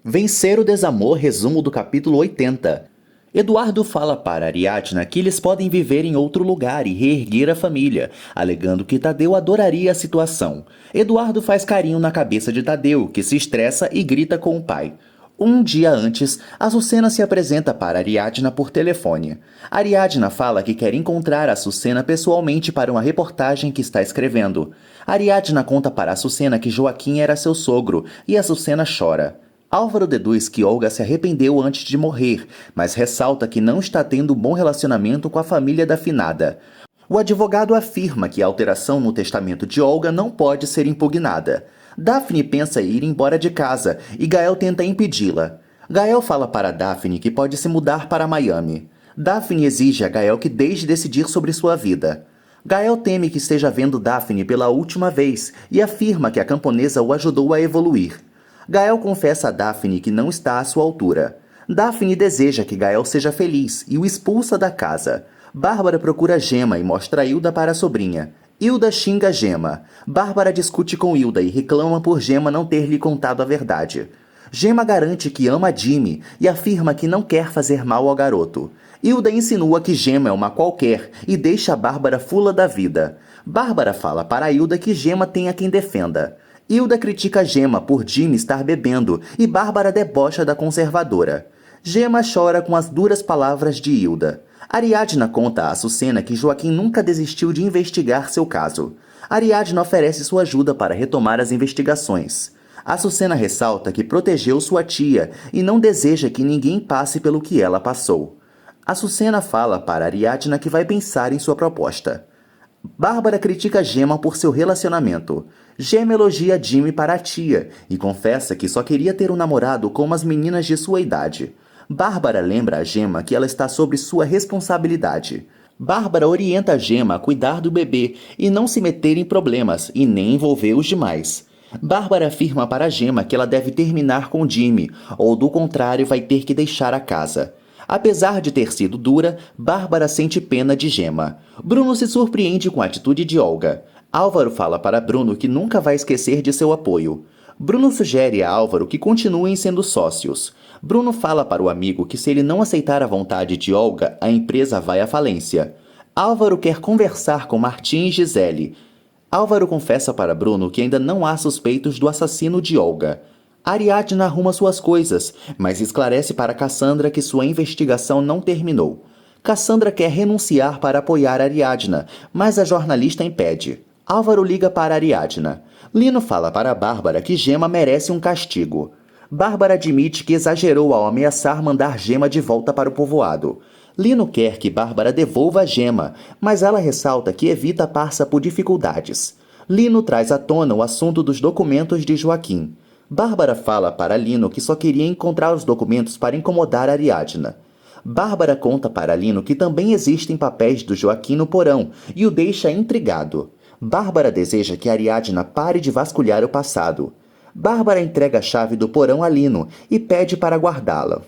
Vencer o desamor, resumo do capítulo 80. Eduardo fala para Ariadna que eles podem viver em outro lugar e reerguer a família, alegando que Tadeu adoraria a situação. Eduardo faz carinho na cabeça de Tadeu, que se estressa e grita com o pai. Um dia antes, Açucena se apresenta para Ariadna por telefone. Ariadna fala que quer encontrar Açucena pessoalmente para uma reportagem que está escrevendo. Ariadna conta para Açucena que Joaquim era seu sogro e Açucena chora. Álvaro deduz que Olga se arrependeu antes de morrer, mas ressalta que não está tendo um bom relacionamento com a família da finada. O advogado afirma que a alteração no testamento de Olga não pode ser impugnada. Daphne pensa em ir embora de casa e Gael tenta impedi-la. Gael fala para Daphne que pode se mudar para Miami. Daphne exige a Gael que deixe decidir sobre sua vida. Gael teme que esteja vendo Daphne pela última vez e afirma que a camponesa o ajudou a evoluir. Gael confessa a Daphne que não está à sua altura. Daphne deseja que Gael seja feliz e o expulsa da casa. Bárbara procura Gema e mostra Hilda para a sobrinha. Hilda xinga Gema. Bárbara discute com Hilda e reclama por Gema não ter lhe contado a verdade. Gema garante que ama Jimmy e afirma que não quer fazer mal ao garoto. Hilda insinua que Gema é uma qualquer e deixa Bárbara fula da vida. Bárbara fala para Hilda que Gema tem a quem defenda. Hilda critica Gema por Jimmy estar bebendo e Bárbara debocha da conservadora. Gema chora com as duras palavras de Hilda. Ariadna conta a Açucena que Joaquim nunca desistiu de investigar seu caso. Ariadna oferece sua ajuda para retomar as investigações. Açucena ressalta que protegeu sua tia e não deseja que ninguém passe pelo que ela passou. Açucena fala para Ariadna que vai pensar em sua proposta. Bárbara critica Gema por seu relacionamento. Gema elogia Jimmy para a tia e confessa que só queria ter um namorado como as meninas de sua idade. Bárbara lembra a Gema que ela está sob sua responsabilidade. Bárbara orienta a Gema a cuidar do bebê e não se meter em problemas e nem envolver os demais. Bárbara afirma para Gema que ela deve terminar com Jimmy, ou do contrário vai ter que deixar a casa. Apesar de ter sido dura, Bárbara sente pena de Gema. Bruno se surpreende com a atitude de Olga. Álvaro fala para Bruno que nunca vai esquecer de seu apoio. Bruno sugere a Álvaro que continuem sendo sócios. Bruno fala para o amigo que se ele não aceitar a vontade de Olga, a empresa vai à falência. Álvaro quer conversar com Martim e Gisele. Álvaro confessa para Bruno que ainda não há suspeitos do assassino de Olga. Ariadna arruma suas coisas, mas esclarece para Cassandra que sua investigação não terminou. Cassandra quer renunciar para apoiar Ariadna, mas a jornalista impede. Álvaro liga para Ariadna. Lino fala para Bárbara que Gema merece um castigo. Bárbara admite que exagerou ao ameaçar mandar Gema de volta para o povoado. Lino quer que Bárbara devolva a Gema, mas ela ressalta que Evita passa por dificuldades. Lino traz à tona o assunto dos documentos de Joaquim. Bárbara fala para Lino que só queria encontrar os documentos para incomodar Ariadna. Bárbara conta para Lino que também existem papéis do Joaquim no porão e o deixa intrigado. Bárbara deseja que Ariadna pare de vasculhar o passado. Bárbara entrega a chave do porão a Lino e pede para guardá-la.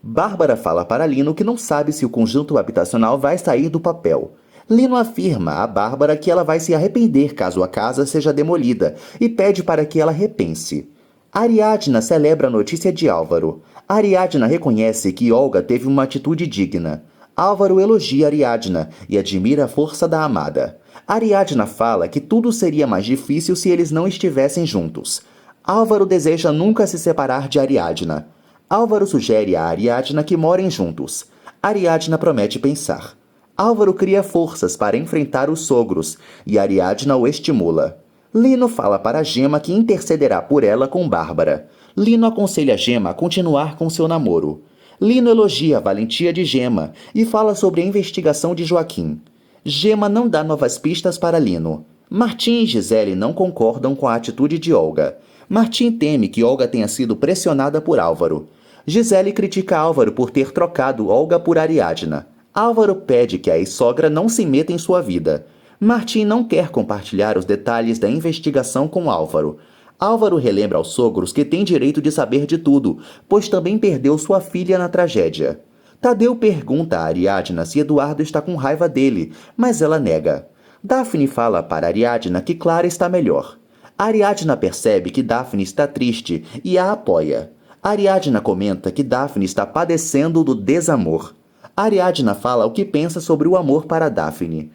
Bárbara fala para Lino que não sabe se o conjunto habitacional vai sair do papel. Lino afirma a Bárbara que ela vai se arrepender caso a casa seja demolida e pede para que ela repense. Ariadna celebra a notícia de Álvaro. Ariadna reconhece que Olga teve uma atitude digna. Álvaro elogia Ariadna e admira a força da amada. Ariadna fala que tudo seria mais difícil se eles não estivessem juntos. Álvaro deseja nunca se separar de Ariadna. Álvaro sugere a Ariadna que morem juntos. Ariadna promete pensar. Álvaro cria forças para enfrentar os sogros e Ariadna o estimula. Lino fala para Gema que intercederá por ela com Bárbara. Lino aconselha Gema a continuar com seu namoro. Lino elogia a valentia de Gema e fala sobre a investigação de Joaquim. Gema não dá novas pistas para Lino. Martim e Gisele não concordam com a atitude de Olga. Martim teme que Olga tenha sido pressionada por Álvaro. Gisele critica Álvaro por ter trocado Olga por Ariadna. Álvaro pede que a ex-sogra não se meta em sua vida. Martim não quer compartilhar os detalhes da investigação com Álvaro. Álvaro relembra aos sogros que tem direito de saber de tudo, pois também perdeu sua filha na tragédia. Tadeu pergunta a Ariadna se Eduardo está com raiva dele, mas ela nega. Daphne fala para Ariadna que Clara está melhor. Ariadna percebe que Daphne está triste e a apoia. Ariadna comenta que Daphne está padecendo do desamor. Ariadna fala o que pensa sobre o amor para Daphne.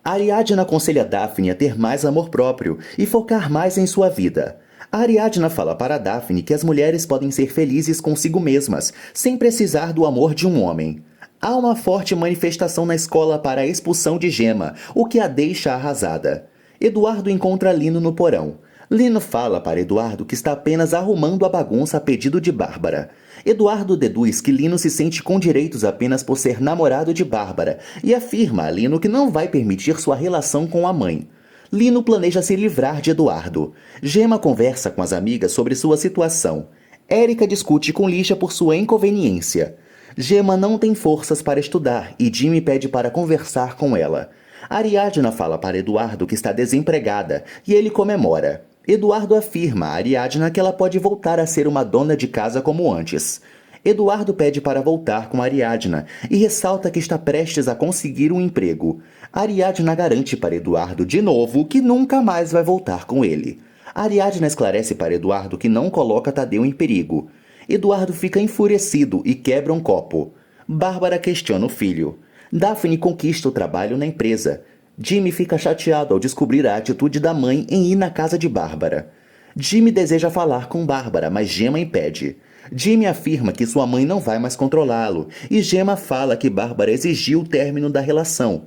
Ariadna aconselha Daphne a ter mais amor próprio e focar mais em sua vida. Ariadna fala para Daphne que as mulheres podem ser felizes consigo mesmas, sem precisar do amor de um homem. Há uma forte manifestação na escola para a expulsão de Gemma, o que a deixa arrasada. Eduardo encontra Lino no porão. Lino fala para Eduardo que está apenas arrumando a bagunça a pedido de Bárbara. Eduardo deduz que Lino se sente com direitos apenas por ser namorado de Bárbara e afirma a Lino que não vai permitir sua relação com a mãe. Lino planeja se livrar de Eduardo. Gemma conversa com as amigas sobre sua situação. Érica discute com Lígia por sua inconveniência. Gemma não tem forças para estudar e Jimmy pede para conversar com ela. Ariadna fala para Eduardo que está desempregada e ele comemora. Eduardo afirma a Ariadna que ela pode voltar a ser uma dona de casa como antes. Eduardo pede para voltar com Ariadna e ressalta que está prestes a conseguir um emprego. Ariadna garante para Eduardo de novo que nunca mais vai voltar com ele. Ariadna esclarece para Eduardo que não coloca Tadeu em perigo. Eduardo fica enfurecido e quebra um copo. Bárbara questiona o filho. Daphne conquista o trabalho na empresa. Jimmy fica chateado ao descobrir a atitude da mãe em ir na casa de Bárbara. Jimmy deseja falar com Bárbara, mas Gemma impede. Jimmy afirma que sua mãe não vai mais controlá-lo, e Gemma fala que Bárbara exigiu o término da relação.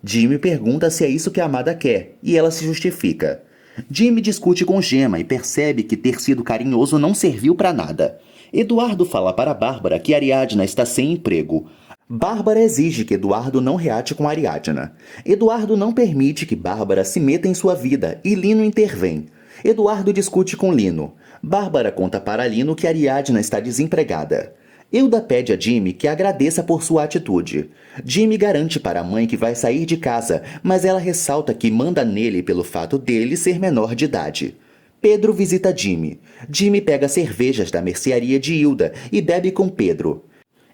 Jimmy pergunta se é isso que a amada quer, e ela se justifica. Jimmy discute com Gemma e percebe que ter sido carinhoso não serviu para nada. Eduardo fala para Bárbara que Ariadna está sem emprego. Bárbara exige que Eduardo não reate com Ariadna. Eduardo não permite que Bárbara se meta em sua vida e Lino intervém. Eduardo discute com Lino. Bárbara conta para Lino que Ariadna está desempregada. Hilda pede a Jimmy que agradeça por sua atitude. Jimmy garante para a mãe que vai sair de casa, mas ela ressalta que manda nele pelo fato dele ser menor de idade. Pedro visita Jimmy. Jimmy pega cervejas da mercearia de Hilda e bebe com Pedro.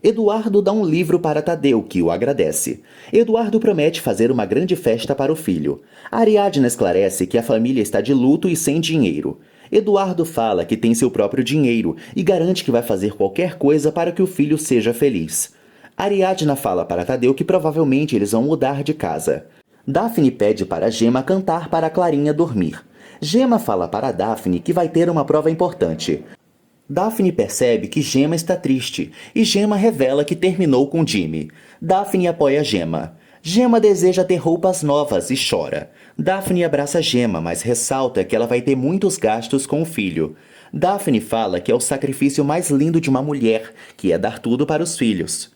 Eduardo dá um livro para Tadeu, que o agradece. Eduardo promete fazer uma grande festa para o filho. Ariadna esclarece que a família está de luto e sem dinheiro. Eduardo fala que tem seu próprio dinheiro e garante que vai fazer qualquer coisa para que o filho seja feliz. Ariadna fala para Tadeu que provavelmente eles vão mudar de casa. Daphne pede para Gemma cantar para Clarinha dormir. Gemma fala para Daphne que vai ter uma prova importante. Daphne percebe que Gemma está triste e Gemma revela que terminou com Jimmy. Daphne apoia Gemma. Gemma deseja ter roupas novas e chora. Daphne abraça Gemma, mas ressalta que ela vai ter muitos gastos com o filho. Daphne fala que é o sacrifício mais lindo de uma mulher, que é dar tudo para os filhos.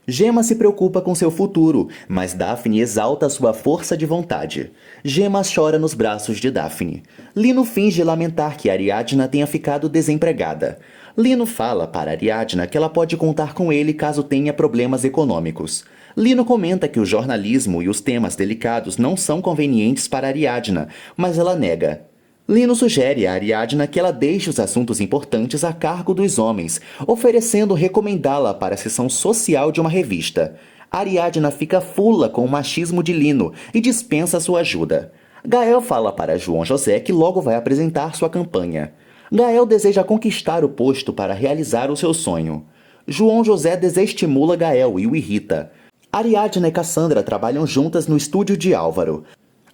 Gemma se preocupa com seu futuro, mas Daphne exalta sua força de vontade. Gemma chora nos braços de Daphne. Lino finge lamentar que Ariadna tenha ficado desempregada. Lino fala para Ariadna que ela pode contar com ele caso tenha problemas econômicos. Lino comenta que o jornalismo e os temas delicados não são convenientes para Ariadna, mas ela nega. Lino sugere a Ariadna que ela deixe os assuntos importantes a cargo dos homens, oferecendo recomendá-la para a seção social de uma revista. Ariadna fica fula com o machismo de Lino e dispensa sua ajuda. Gael fala para João José que logo vai apresentar sua campanha. Gael deseja conquistar o posto para realizar o seu sonho. João José desestimula Gael e o irrita. Ariadna e Cassandra trabalham juntas no estúdio de Álvaro.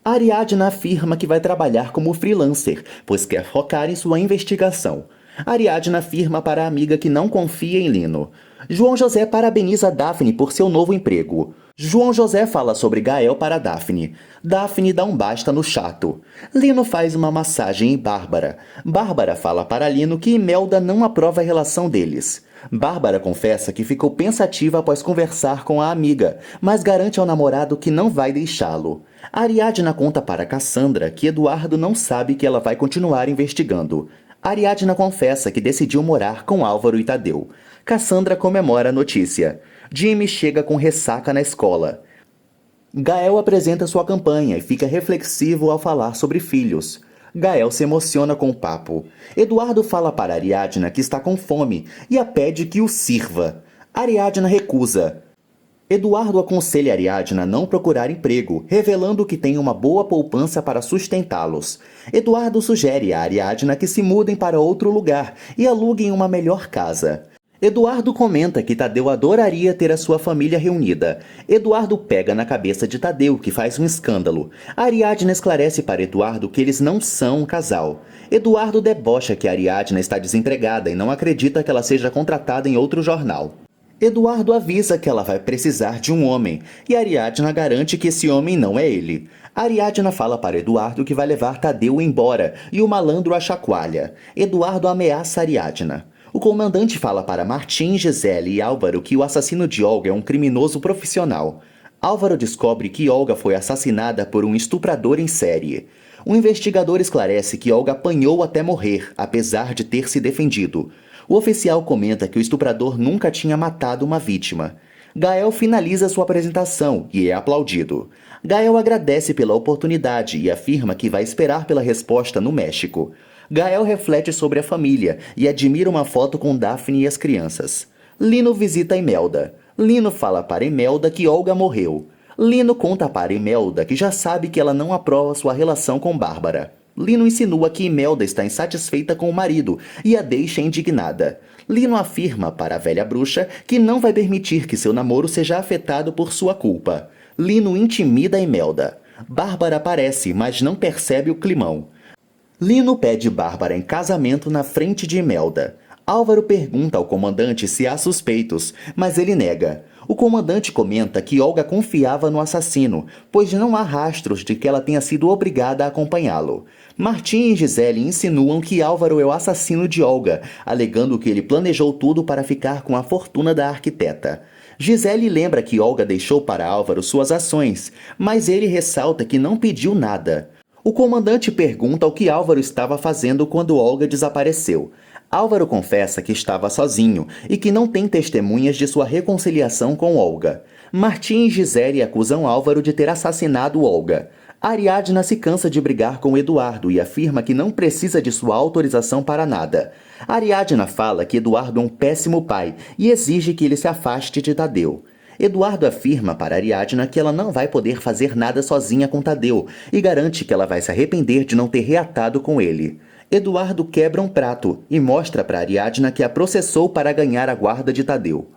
Ariadna afirma que vai trabalhar como freelancer, pois quer focar em sua investigação. Ariadna afirma para a amiga que não confia em Lino. João José parabeniza Daphne por seu novo emprego. João José fala sobre Gael para Daphne. Daphne dá um basta no chato. Lino faz uma massagem em Bárbara. Bárbara fala para Lino que Imelda não aprova a relação deles. Bárbara confessa que ficou pensativa após conversar com a amiga, mas garante ao namorado que não vai deixá-lo. Ariadna conta para Cassandra que Eduardo não sabe que ela vai continuar investigando. Ariadna confessa que decidiu morar com Álvaro e Tadeu. Cassandra comemora a notícia. Jimmy chega com ressaca na escola. Gael apresenta sua campanha e fica reflexivo ao falar sobre filhos. Gael se emociona com o papo. Eduardo fala para Ariadna que está com fome e a pede que o sirva. Ariadna recusa. Eduardo aconselha Ariadna a não procurar emprego, revelando que tem uma boa poupança para sustentá-los. Eduardo sugere a Ariadna que se mudem para outro lugar e aluguem uma melhor casa. Eduardo comenta que Tadeu adoraria ter a sua família reunida. Eduardo pega na cabeça de Tadeu, que faz um escândalo. Ariadna esclarece para Eduardo que eles não são um casal. Eduardo debocha que Ariadna está desempregada e não acredita que ela seja contratada em outro jornal. Eduardo avisa que ela vai precisar de um homem, e Ariadna garante que esse homem não é ele. Ariadna fala para Eduardo que vai levar Tadeu embora, e o malandro a chacoalha. Eduardo ameaça Ariadna. O comandante fala para Martim, Gisele e Álvaro que o assassino de Olga é um criminoso profissional. Álvaro descobre que Olga foi assassinada por um estuprador em série. O investigador esclarece que Olga apanhou até morrer, apesar de ter se defendido. O oficial comenta que o estuprador nunca tinha matado uma vítima. Gael finaliza sua apresentação e é aplaudido. Gael agradece pela oportunidade e afirma que vai esperar pela resposta no México. Gael reflete sobre a família e admira uma foto com Daphne e as crianças. Lino visita Imelda. Lino fala para Imelda que Olga morreu. Lino conta para Imelda que já sabe que ela não aprova sua relação com Bárbara. Lino insinua que Imelda está insatisfeita com o marido e a deixa indignada. Lino afirma para a velha bruxa que não vai permitir que seu namoro seja afetado por sua culpa. Lino intimida Imelda. Bárbara aparece, mas não percebe o climão. Lino pede Bárbara em casamento na frente de Imelda. Álvaro pergunta ao comandante se há suspeitos, mas ele nega. O comandante comenta que Olga confiava no assassino, pois não há rastros de que ela tenha sido obrigada a acompanhá-lo. Martim e Gisele insinuam que Álvaro é o assassino de Olga, alegando que ele planejou tudo para ficar com a fortuna da arquiteta. Gisele lembra que Olga deixou para Álvaro suas ações, mas ele ressalta que não pediu nada. O comandante pergunta o que Álvaro estava fazendo quando Olga desapareceu. Álvaro confessa que estava sozinho e que não tem testemunhas de sua reconciliação com Olga. Martim e Gisele acusam Álvaro de ter assassinado Olga. Ariadna se cansa de brigar com Eduardo e afirma que não precisa de sua autorização para nada. Ariadna fala que Eduardo é um péssimo pai e exige que ele se afaste de Tadeu. Eduardo afirma para Ariadna que ela não vai poder fazer nada sozinha com Tadeu e garante que ela vai se arrepender de não ter reatado com ele. Eduardo quebra um prato e mostra para Ariadna que a processou para ganhar a guarda de Tadeu.